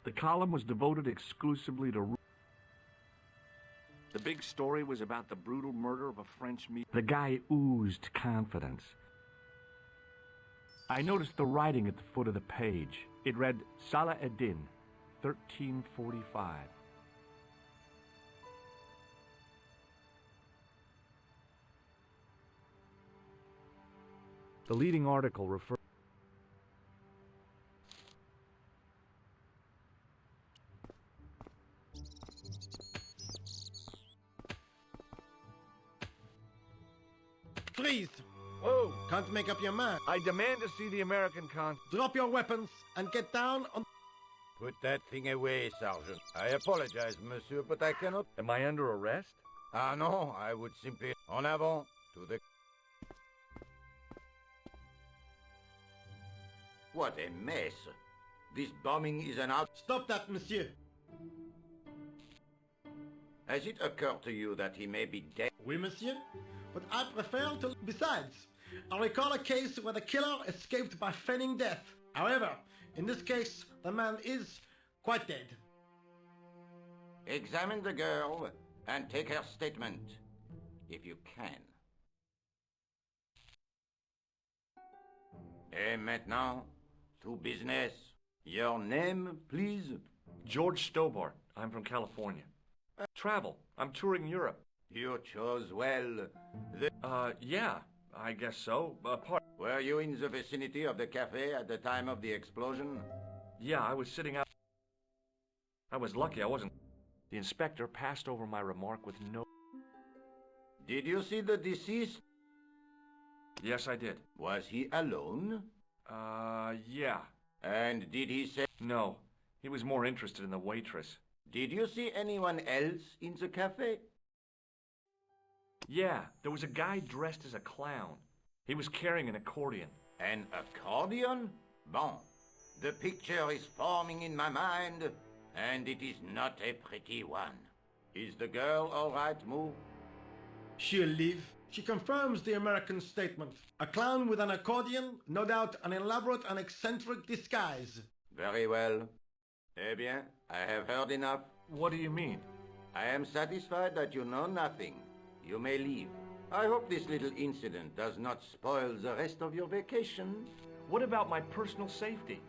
The column was devoted exclusively to... The big story was about the brutal murder of a French The guy oozed confidence. I noticed the writing at the foot of the page. It read, Salah Eddin, 1345. The leading article referred... Freeze! Whoa! Can't make up your mind. I demand to see the American con... Drop your weapons and get down on... Put that thing away, Sergeant. I apologize, monsieur, but I cannot... Am I under arrest? Ah, no, I would simply... En avant, to the... What a mess. This bombing is an out... Stop that, monsieur. Has it occurred to you that he may be dead? Oui, monsieur. But I prefer to... Besides, I recall a case where the killer escaped by feigning death. However, in this case, the man is quite dead. Examine the girl and take her statement, if you can. Et maintenant, to business. Your name, please? George Stobbart. I'm from California. Travel. I'm touring Europe. You chose well. Yeah, I guess so. Were you in the vicinity of the cafe at the time of the explosion? Yeah, I was sitting out. I was lucky I wasn't. The inspector passed over my remark with no... Did you see the deceased? Yes, I did. Was he alone? Yeah. And did he say... No, he was more interested in the waitress. Did you see anyone else in the cafe? Yeah, there was a guy dressed as a clown. He was carrying an accordion. An accordion? Bon. The picture is forming in my mind, and it is not a pretty one. Is the girl all right, Moo? She'll live. She confirms the American statement. A clown with an accordion, no doubt an elaborate and eccentric disguise. Very well. Eh bien, I have heard enough. What do you mean? I am satisfied that you know nothing. You may leave. I hope this little incident does not spoil the rest of your vacation. What about my personal safety?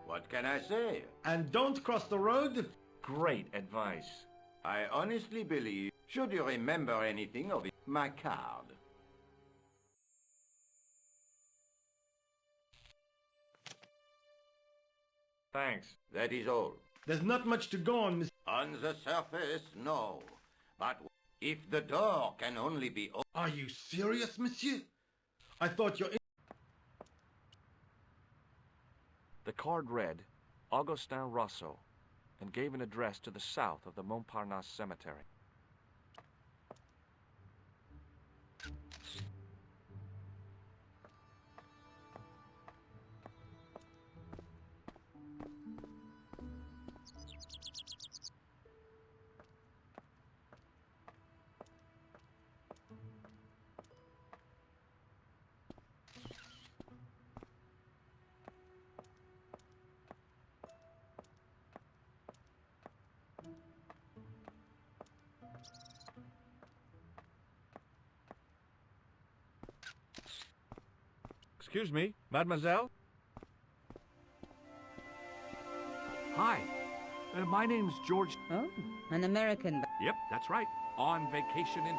What can I say? And don't cross the road. Great advice. I honestly believe, should you remember anything of it, my card. Thanks. That is all. There's not much to go on, Miss... On the surface, no. But if the door can only be opened... Are you serious, monsieur? I thought your... The card read, Augustin Rousseau, and gave an address to the south of the Montparnasse Cemetery. Excuse me, mademoiselle? Hi. My name's George... Oh, an American... Yep, that's right. On vacation in...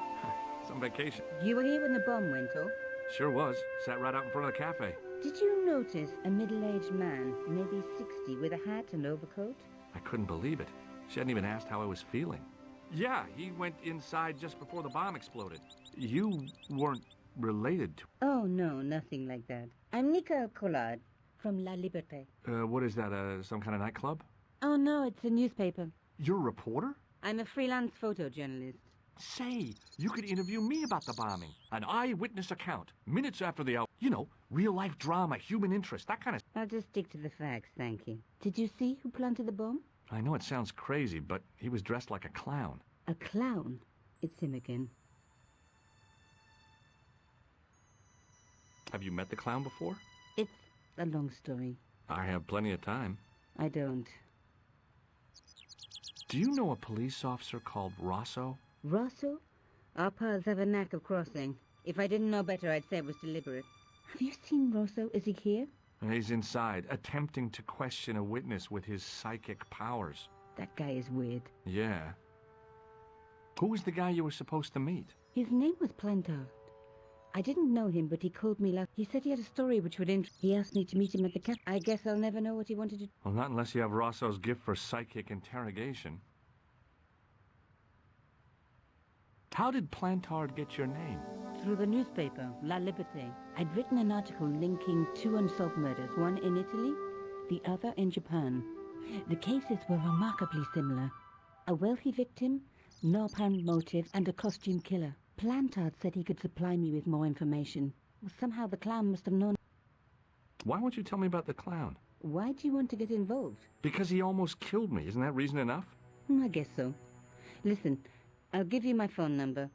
some vacation. You were here when the bomb went off? Sure was. Sat right out in front of the cafe. Did you notice a middle-aged man, maybe 60, with a hat and overcoat? I couldn't believe it. She hadn't even asked how I was feeling. Yeah, he went inside just before the bomb exploded. You weren't related to... Oh, no, nothing like that. I'm Nicole Collard, from La Liberté. What is that, some kind of nightclub? Oh, no, it's a newspaper. You're a reporter? I'm a freelance photojournalist. Say, you could interview me about the bombing. An eyewitness account, minutes after the you know, real-life drama, human interest, that kind of... I'll just stick to the facts, thank you. Did you see who planted the bomb? I know it sounds crazy, but he was dressed like a clown. A clown? It's him again. Have you met the clown before? It's a long story. I have plenty of time. I don't. Do you know a police officer called Rosso? Rosso? Our paths have a knack of crossing. If I didn't know better, I'd say it was deliberate. Have you seen Rosso? Is he here? He's inside, attempting to question a witness with his psychic powers. That guy is weird. Yeah. Who was the guy you were supposed to meet? His name was Plantard. I didn't know him, but he called me last. He said he had a story which would interest. He asked me to meet him at the cafe. I guess I'll never know what he wanted to do. Well, not unless you have Rosso's gift for psychic interrogation. How did Plantard get your name? Through the newspaper, La Liberté. I'd written an article linking two unsolved murders, one in Italy, the other in Japan. The cases were remarkably similar. A wealthy victim, no apparent motive, and a costume killer. Plantard said he could supply me with more information. Well, somehow the clown must have known. Why won't you tell me about the clown? Why do you want to get involved? Because he almost killed me. Isn't that reason enough? I guess so. Listen, I'll give you my phone number.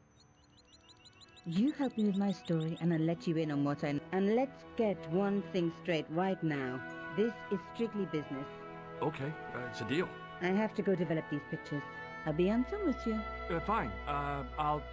You help me with my story and I'll let you in on what I know. And let's get one thing straight right now. This is strictly business. Okay, it's a deal. I have to go develop these pictures. I'll be on some, monsieur. Fine. I'll...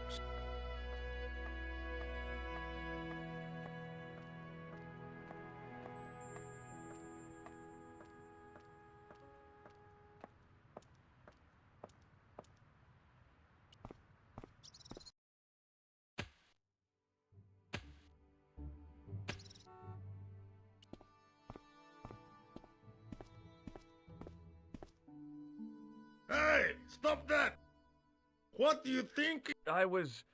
Hey, stop that! What do you think? I was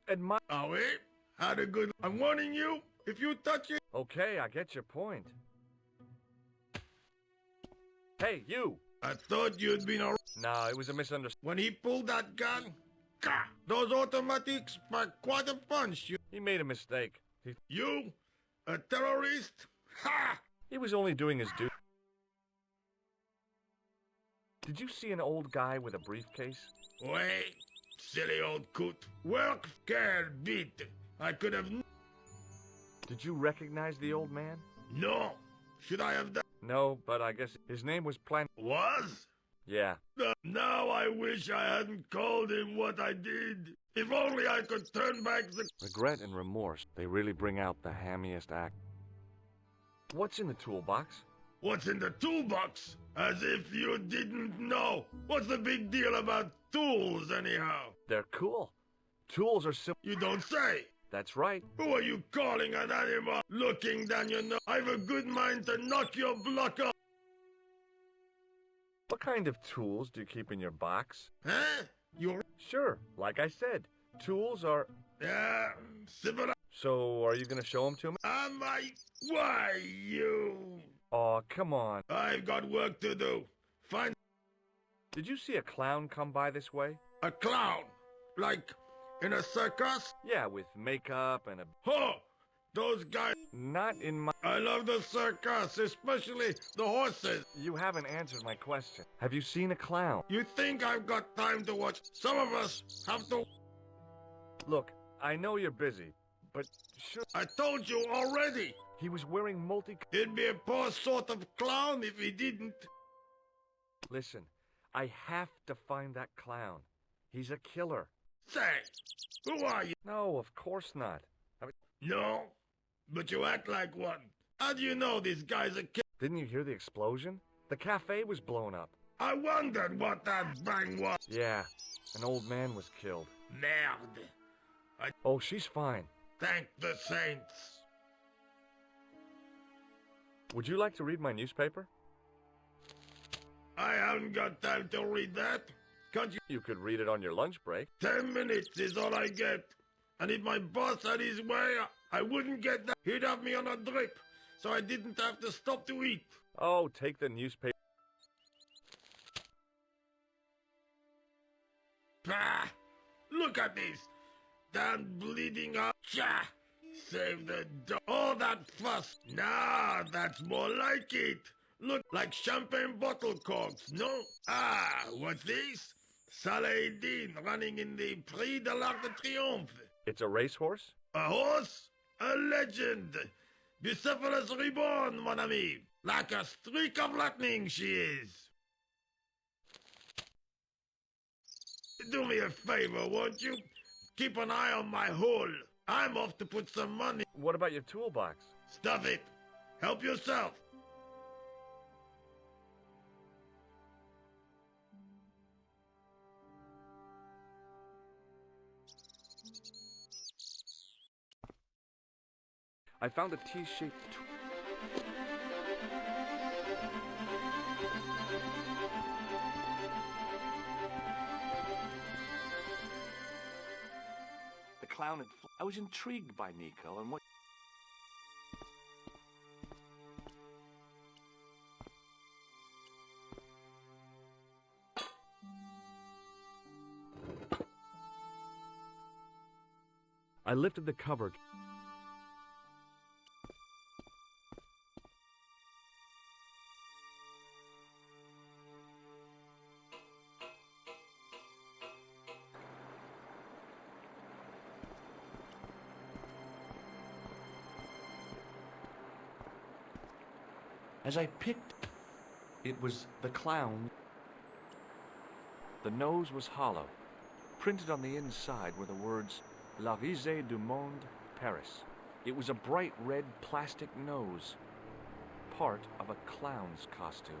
admiring. Oh, wait. Had a good... I'm warning you, if you touch it... Okay, I get your point. Hey, you! I thought you'd been a... No, it was a misunderstanding. When he pulled that gun, gah, those automatics packed quite a punch. He made a mistake. You? A terrorist? Ha! He was only doing his duty. Did you see an old guy with a briefcase? Wait, silly old coot. Work scared beat. I could have... Did you recognize the old man? No. Should I have done... No, but I guess his name was Was? Yeah. Now I wish I hadn't called him what I did. If only I could turn back the... Regret and remorse, they really bring out the hammiest act. What's in the toolbox? What's in the toolbox? As if you didn't know. What's the big deal about tools, anyhow? They're cool. Tools are simple. You don't say. That's right. Who are you calling an animal? Looking down your nose. I've a good mind to knock your block off. What kind of tools do you keep in your box? Huh? You're... Sure, like I said, tools are... Yeah, civil... So, are you gonna show them to me? Am I... Why, you... Aw, come on. I've got work to do. Find... Did you see a clown come by this way? A clown? Like, in a circus? Yeah, with makeup and a... Huh! Those guys... Not in my... I love the circus, especially the horses. You haven't answered my question. Have you seen a clown? You think I've got time to watch? Some of us have to... Look, I know you're busy, but sure... I told you already! He was wearing He'd be a poor sort of clown if he didn't. Listen, I have to find that clown. He's a killer. Say, who are you? No, of course not. No, but you act like one. How do you know this guy's a killer? Didn't you hear the explosion? The cafe was blown up. I wondered what that bang was. Yeah, an old man was killed. Merde. Oh, she's fine. Thank the saints. Would you like to read my newspaper? I haven't got time to read that. Can't you? You could read it on your lunch break. 10 minutes is all I get. And if my boss had his way, I wouldn't get that. He'd have me on a drip, so I didn't have to stop to eat. Oh, take the newspaper. Bah! Look at this. Damn bleeding out. Cha! Save the dog. All that fuss. Nah, that's more like it. Look like champagne bottle corks, no? Ah, what's this? Saladin running in the Prix de l'Arc de Triomphe. It's a racehorse? A horse? A legend. Bucephalus reborn, mon ami. Like a streak of lightning she is. Do me a favor, won't you? Keep an eye on my hole. I'm off to put some money. What about your toolbox? Stuff it. Help yourself. I found a T-shaped tool. The clown had... I was intrigued by Nicole and what... I lifted the cover. As I picked, it was the clown. The nose was hollow. Printed on the inside were the words, La Risée du Monde, Paris. It was a bright red plastic nose, part of a clown's costume.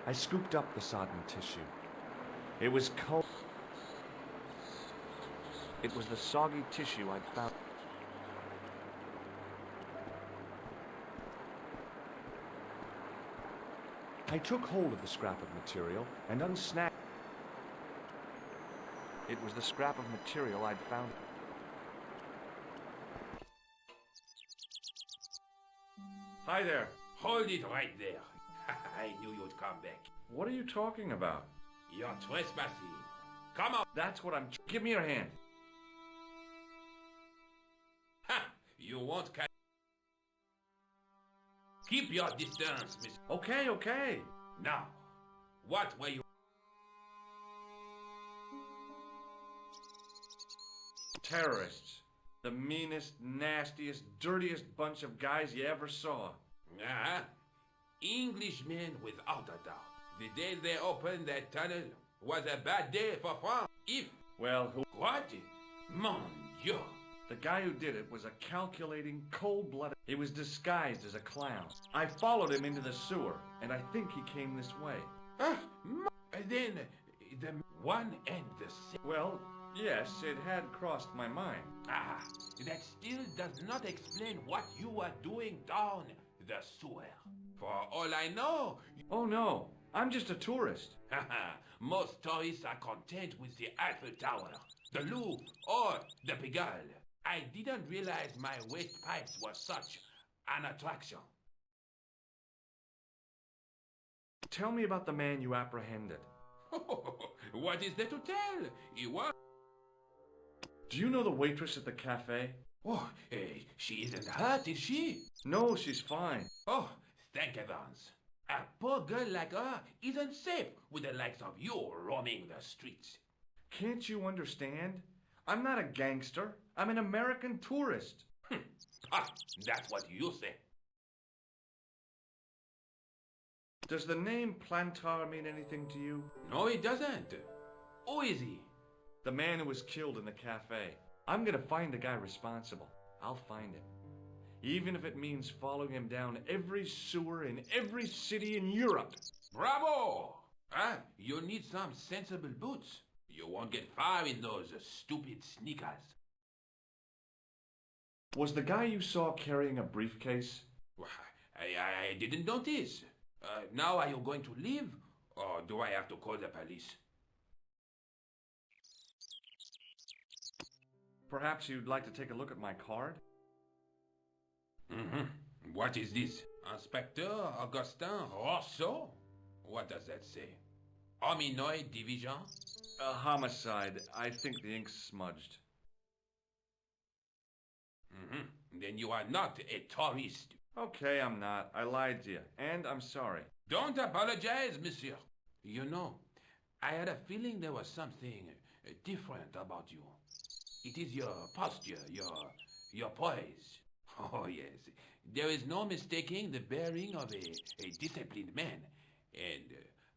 I scooped up the sodden tissue. It was cold. It was the soggy tissue I'd found. I took hold of the scrap of material and unsnapped. It was the scrap of material I'd found. Hi there. Hold it right there. I knew you'd come back. What are you talking about? You're trespassing. Come on. That's what I'm... Give me your hand. Ha! You won't catch... Keep your distance, miss. Okay, okay. Now, what were you... Terrorists. The meanest, nastiest, dirtiest bunch of guys you ever saw. Ah, Englishmen without a doubt. The day they opened that tunnel was a bad day for France. If... Well, who... What? Mon Dieu. The guy who did it was a calculating, cold-blooded... He was disguised as a clown. I followed him into the sewer, and I think he came this way. Then, the one and the same. Well, yes, it had crossed my mind. Ah, that still does not explain what you were doing down the sewer. For all I know... Oh, no. I'm just a tourist. Most tourists are content with the Eiffel Tower, the Louvre, or the Pigalle. I didn't realize my waste pipes were such an attraction. Tell me about the man you apprehended. What is there to tell? He was... Do you know the waitress at the cafe? Oh, she isn't hurt, is she? No, she's fine. Oh, thank heavens. A poor girl like her isn't safe with the likes of you roaming the streets. Can't you understand? I'm not a gangster. I'm an American tourist. That's what you say. Does the name Plantar mean anything to you? No, it doesn't. Who is he? The man who was killed in the cafe. I'm gonna find the guy responsible. I'll find him. Even if it means following him down every sewer in every city in Europe. Bravo! You need some sensible boots. You won't get far in those stupid sneakers. Was the guy you saw carrying a briefcase? I didn't notice. Now are you going to leave? Or do I have to call the police? Perhaps you'd like to take a look at my card? What is this? Inspector Augustin Rousseau? What does that say? Hominoid Division? A homicide. I think the ink's smudged. Then you are not a tourist. Okay, I'm not. I lied to you. And I'm sorry. Don't apologize, monsieur. You know, I had a feeling there was something different about you. It is your posture, your poise. Oh, yes. There is no mistaking the bearing of a disciplined man. And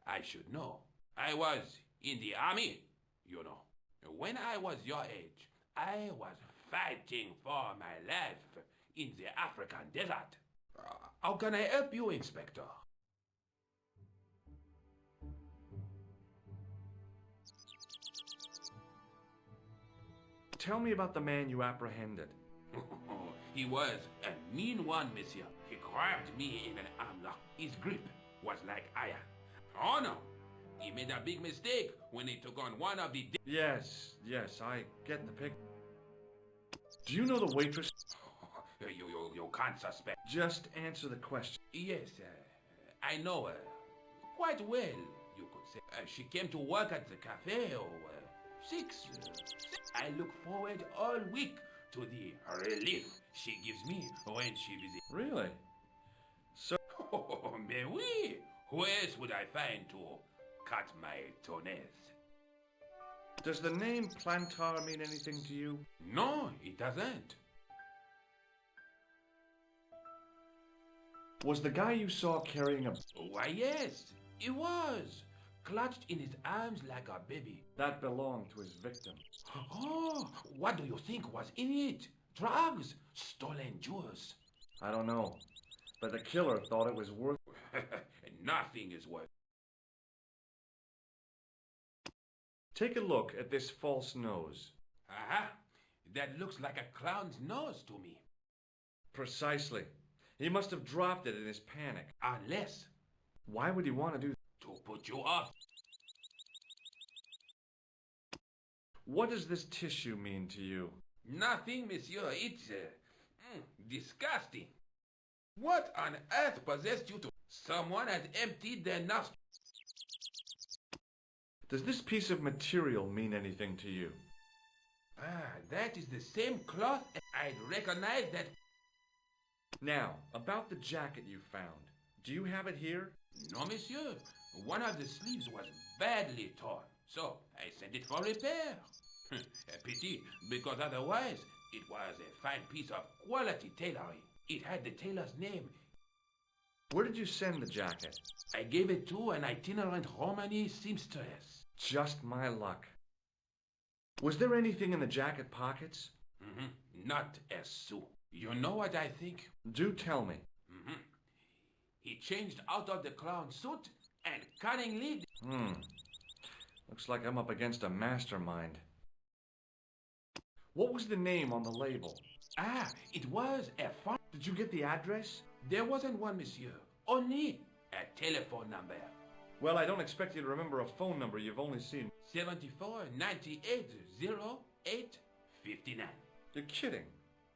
I should know. I was in the army, you know. When I was your age, I was fighting for my life in the African desert. How can I help you, Inspector? Tell me about the man you apprehended. He was a mean one, monsieur. He grabbed me in an armlock. His grip was like iron. Oh no! He made a big mistake when he took on one of the... Yes, I get the pic. Do you know the waitress? You can't suspect. Just answer the question. Yes, I know her. Quite well, you could say. She came to work at the cafe, 6. I look forward all week to the relief she gives me when she visits. Really? So... Oh, mais oui! Who else would I find to cut my toenails? Does the name Plantar mean anything to you? No, it doesn't. Was the guy you saw carrying a... Why, yes, he was. Clutched in his arms like a baby. That belonged to his victim. Oh, what do you think was in it? Drugs? Stolen jewels? I don't know. But the killer thought it was worth... Nothing is worth... Take a look at this false nose. Aha! That looks like a clown's nose to me. Precisely. He must have dropped it in his panic. Unless... Why would he want to do... To put you off. What does this tissue mean to you? Nothing, monsieur. It's disgusting. What on earth possessed you to... Someone has emptied their nostrils. Does this piece of material mean anything to you? Ah, that is the same cloth. I'd recognize that. Now, about the jacket you found. Do you have it here? No, monsieur. One of the sleeves was badly torn, so I sent it for repair. A pity, because otherwise it was a fine piece of quality tailoring. It had the tailor's name. Where did you send the jacket? I gave it to an itinerant Romani seamstress. Just my luck. Was there anything in the jacket pockets? Not a sou. You know what I think? Do tell me. He changed out of the clown suit and cunningly... Looks like I'm up against a mastermind. What was the name on the label? Ah, it was a farm. Did you get the address? There wasn't one, monsieur. Only a telephone number. Well, I don't expect you to remember a phone number you've only seen. 74 98 08 59. You're kidding.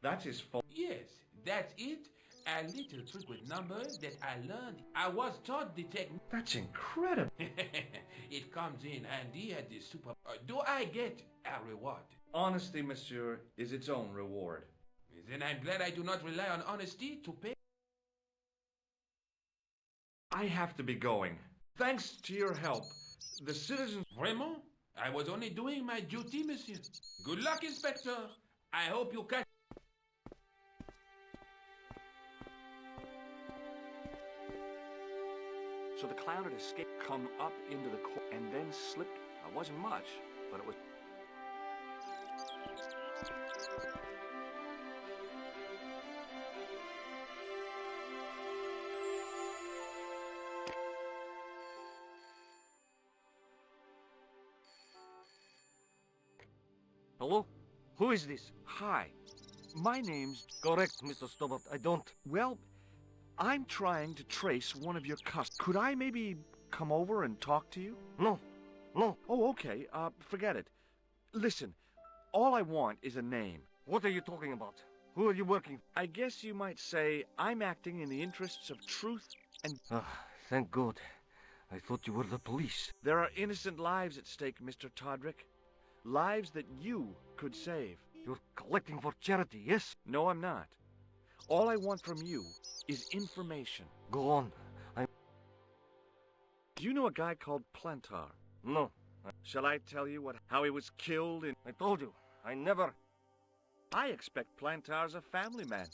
That's his phone. Yes, that's it. A little trick with numbers that I learned. I was taught the technique. That's incredible. It comes in handy at the super... do I get a reward? Honesty, monsieur, is its own reward. Then I'm glad I do not rely on honesty to pay. I have to be going. Thanks to your help, the citizens... Vraiment? I was only doing my duty, monsieur. Good luck, Inspector. I hope you catch... So the clown had escaped, come up into the court, and then slipped. It wasn't much, but it was... Hello? Who is this? Hi. My name's... Correct, Mr. Stobbart. I don't... Well, I'm trying to trace one of your customers. Could I maybe come over and talk to you? No. No. Oh, okay. Forget it. Listen, all I want is a name. What are you talking about? Who are you working for? I guess you might say I'm acting in the interests of truth and... Thank God. I thought you were the police. There are innocent lives at stake, Mr. Todrick. Lives that you could save. You're collecting for charity, yes? No, I'm not. All I want from you is information. Go on. Do you know a guy called Plantar? No. Shall I tell you how he was killed in... I told you. I never... I expect Plantar's a family man,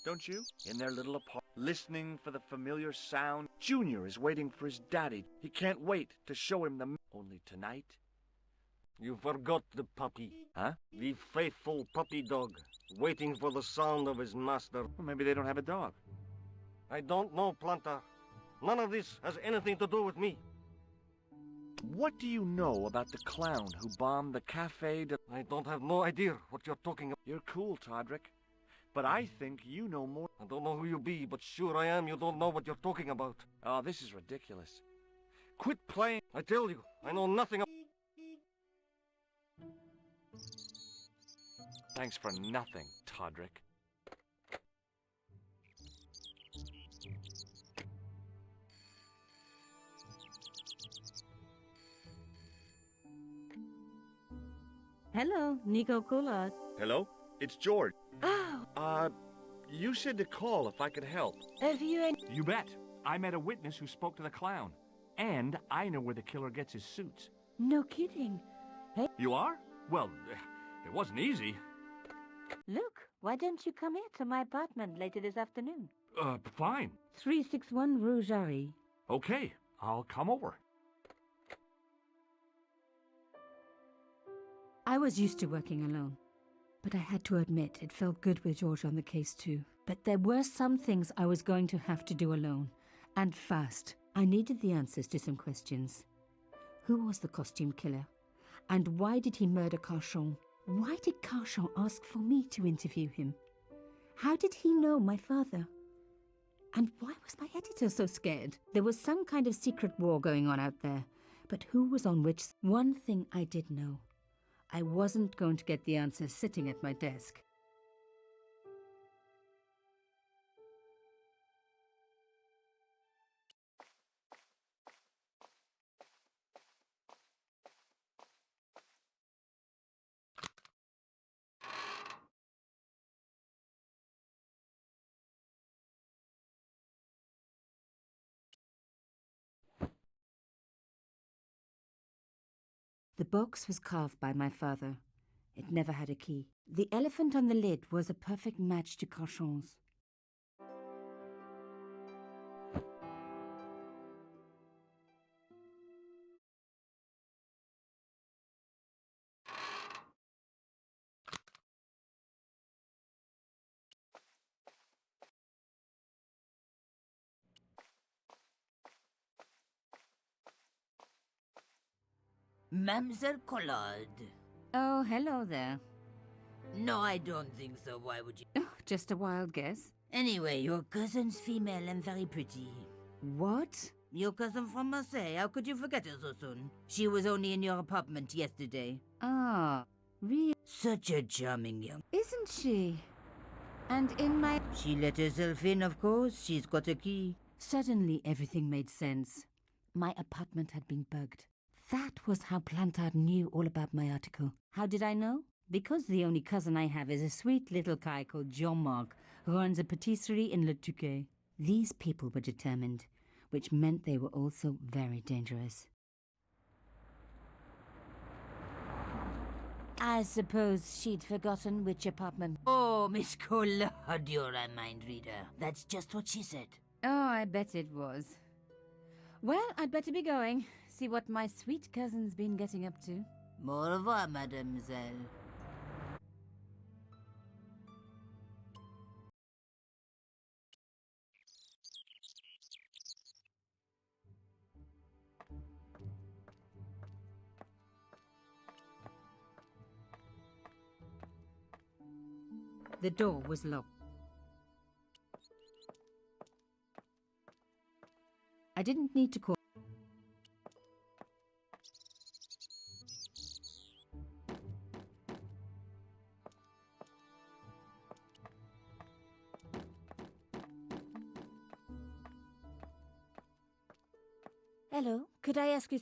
don't you? In their little apartment, listening for the familiar sound. Junior is waiting for his daddy. He can't wait to show him the... Only tonight? You forgot the puppy. Huh? The faithful puppy dog, waiting for the sound of his master. Well, maybe they don't have a dog. I don't know, Plantar. None of this has anything to do with me. What do you know about the clown who bombed the cafe de... I don't have no idea what you're talking about. You're cool, Todrick. But I think you know more... I don't know who you be, but sure I am you don't know what you're talking about. Oh, this is ridiculous. Quit playing... I tell you, I know nothing about... Thanks for nothing, Todrick. Hello, Nico Coulard. Hello? It's George. Oh, You said to call if I could help. have you any... You bet. I met a witness who spoke to the clown. And I know where the killer gets his suits. No kidding. Hey, You are? Well, it wasn't easy. look, why don't you come here to my apartment later this afternoon? Fine. 361 Rue Jarry. Okay, I'll come over. I was used to working alone, but I had to admit it felt good with George on the case too. But there were some things I was going to have to do alone, and fast. I needed the answers to some questions. Who was the costume killer? And why did he murder Carchon? Why did Carchon ask for me to interview him? How did he know my father? And why was my editor so scared? There was some kind of secret war going on out there, but who was on which? One thing I did know. I wasn't going to get the answers sitting at my desk. The box was carved by my father. It never had a key. The elephant on the lid was a perfect match to Carchon's. Mademoiselle Collard. Oh, hello there. No, I don't think so. Why would you? Oh, just a wild guess. Anyway, your cousin's female and very pretty. What? Your cousin from Marseille. How could you forget her so soon? She was only in your apartment yesterday. Ah, really? Such a charming young... Isn't she? And in my... She let herself in, of course. She's got a key. Suddenly everything made sense. My apartment had been bugged. That was how Plantard knew all about my article. How did I know? Because the only cousin I have is a sweet little guy called Jean-Marc, who runs a patisserie in Le Touquet. These people were determined, which meant they were also very dangerous. I suppose she'd forgotten which apartment... Oh, Miss Collard, you're a mind reader. That's just what she said. Oh, I bet it was. Well, I'd better be going. See what my sweet cousin's been getting up to. Au revoir, mademoiselle. The door was locked. I didn't need to call. Hello, could I ask you...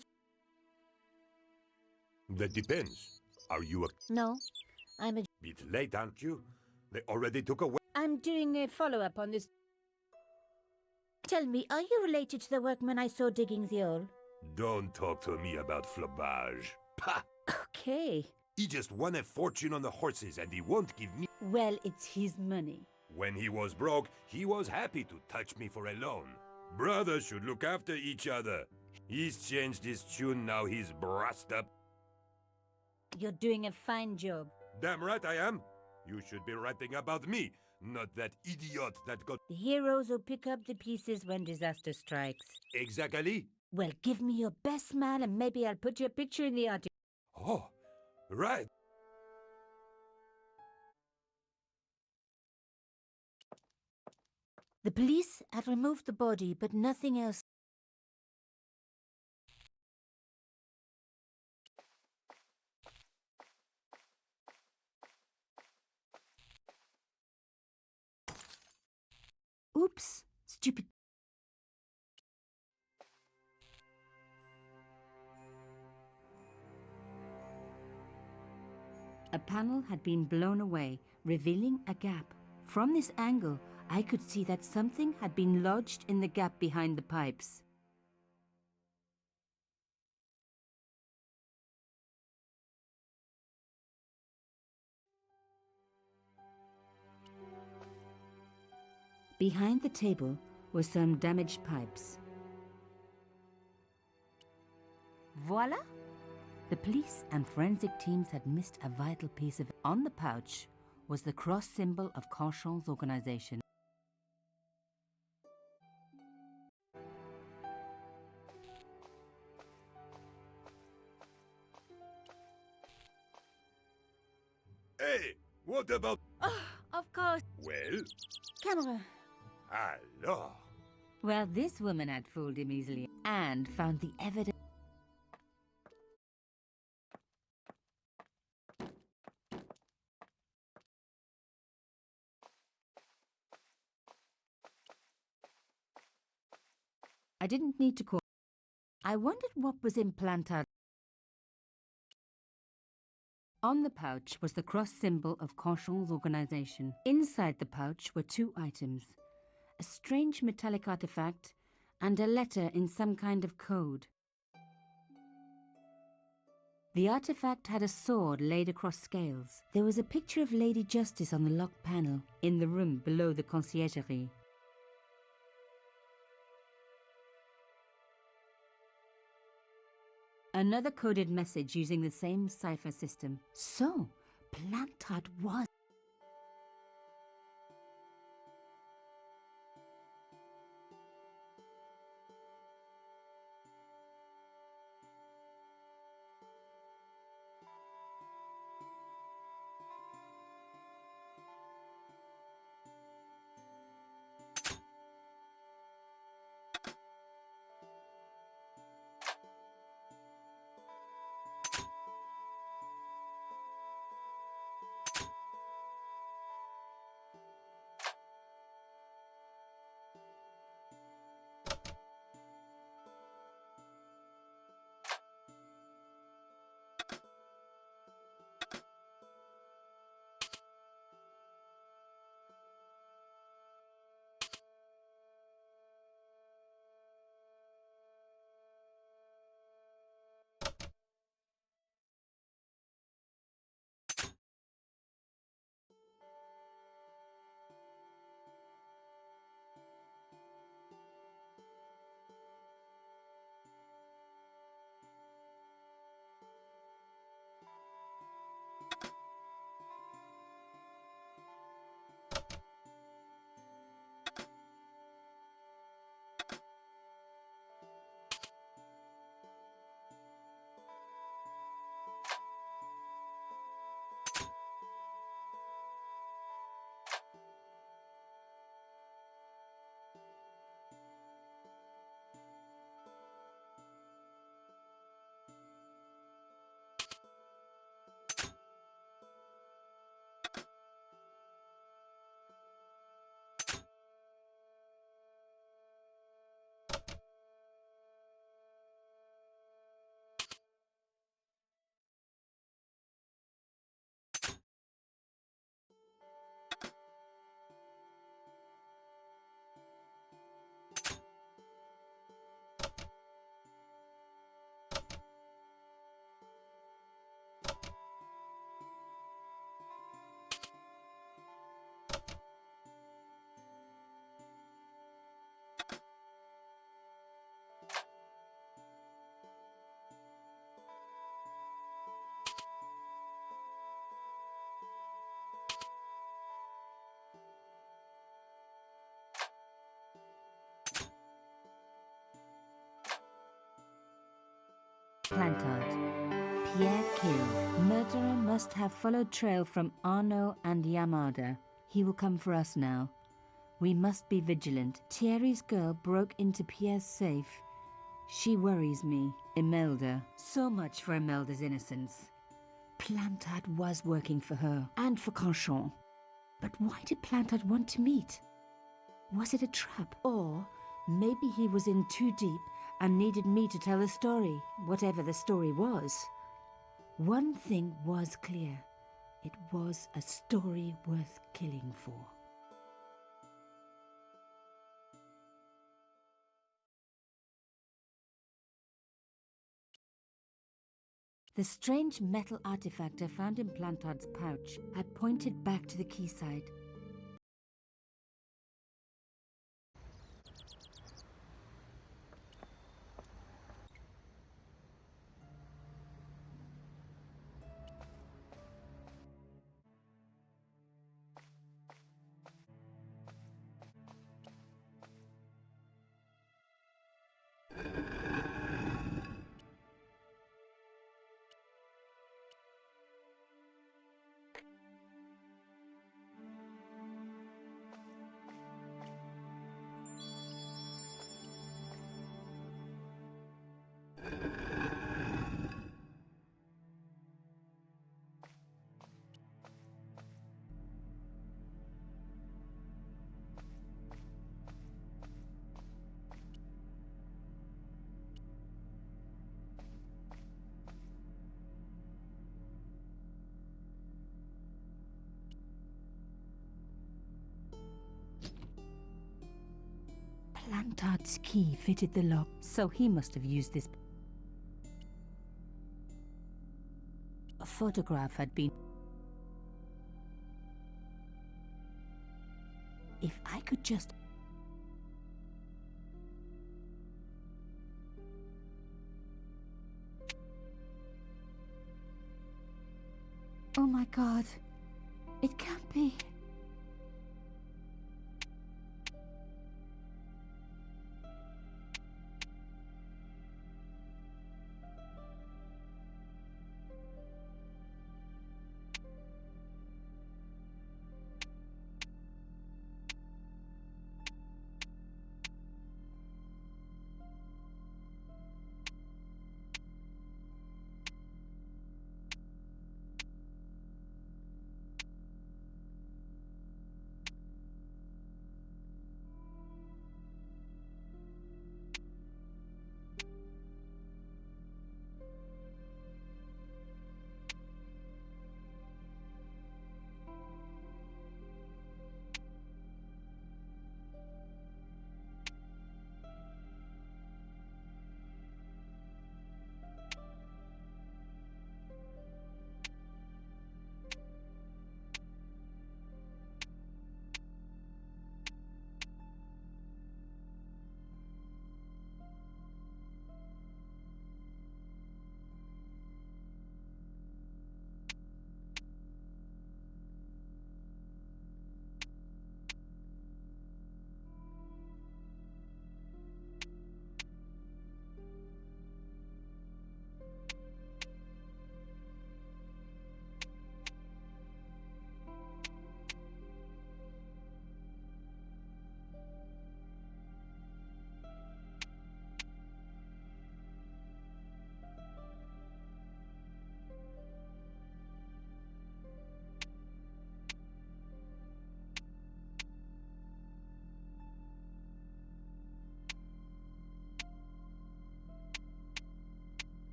That depends. Are you a No, I'm a... bit late, aren't you? They already took away... I'm doing a follow-up on this. Tell me, are you related to the workman I saw digging the hole? Don't talk to me about flobage. Pah! Okay. He just won a fortune on the horses and he won't give me. Well, it's his money. When he was broke, he was happy to touch me for a loan. Brothers should look after each other. He's changed his tune, now he's brassed up. You're doing a fine job. Damn right I am. You should be writing about me, not that idiot that got... The heroes who pick up the pieces when disaster strikes. Exactly. Well, give me your best smile and maybe I'll put your picture in the article. Oh, right. The police had removed the body, but nothing else. Oops, stupid. A panel had been blown away, revealing a gap. From this angle, I could see that something had been lodged in the gap behind the pipes. Behind the table were some damaged pipes. Voila! The police and forensic teams had missed a vital piece of... On the pouch was the cross symbol of Cauchon's organization. Hey, what about... Oh, of course. Well? Camera. Alors? Well, this woman had fooled him easily and found the evidence. I didn't need to call. I wondered what was implanted. On the pouch was the cross symbol of Cauchon's organization. Inside the pouch were two items, a strange metallic artifact and a letter in some kind of code. The artifact had a sword laid across scales. There was a picture of Lady Justice on the locked panel in the room below the conciergerie. Another coded message using the same cipher system. So, Plantard was... Plantard. Pierre killed. Murderer must have followed trail from Arnaud and Yamada. He will come for us now. We must be vigilant. Thierry's girl broke into Pierre's safe. She worries me. Imelda. So much for Imelda's innocence. Plantard was working for her, and for Canchon. But why did Plantard want to meet? Was it a trap? Or maybe he was in too deep and needed me to tell a story, whatever the story was. One thing was clear. It was a story worth killing for. The strange metal artifact I found in Plantard's pouch had pointed back to the quayside. Plantard's key fitted the lock, so he must have used this. A photograph had been... If I could just... Oh my God. It can't be.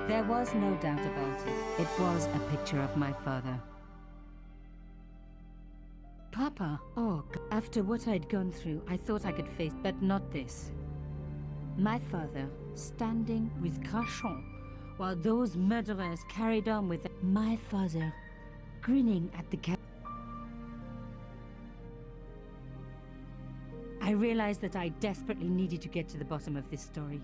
There was no doubt about it. It was a picture of my father. Papa! Oh, after what I'd gone through, I thought I could face, but not this. My father, standing with Canchon, while those murderers carried on with my father, grinning at the I realized that I desperately needed to get to the bottom of this story.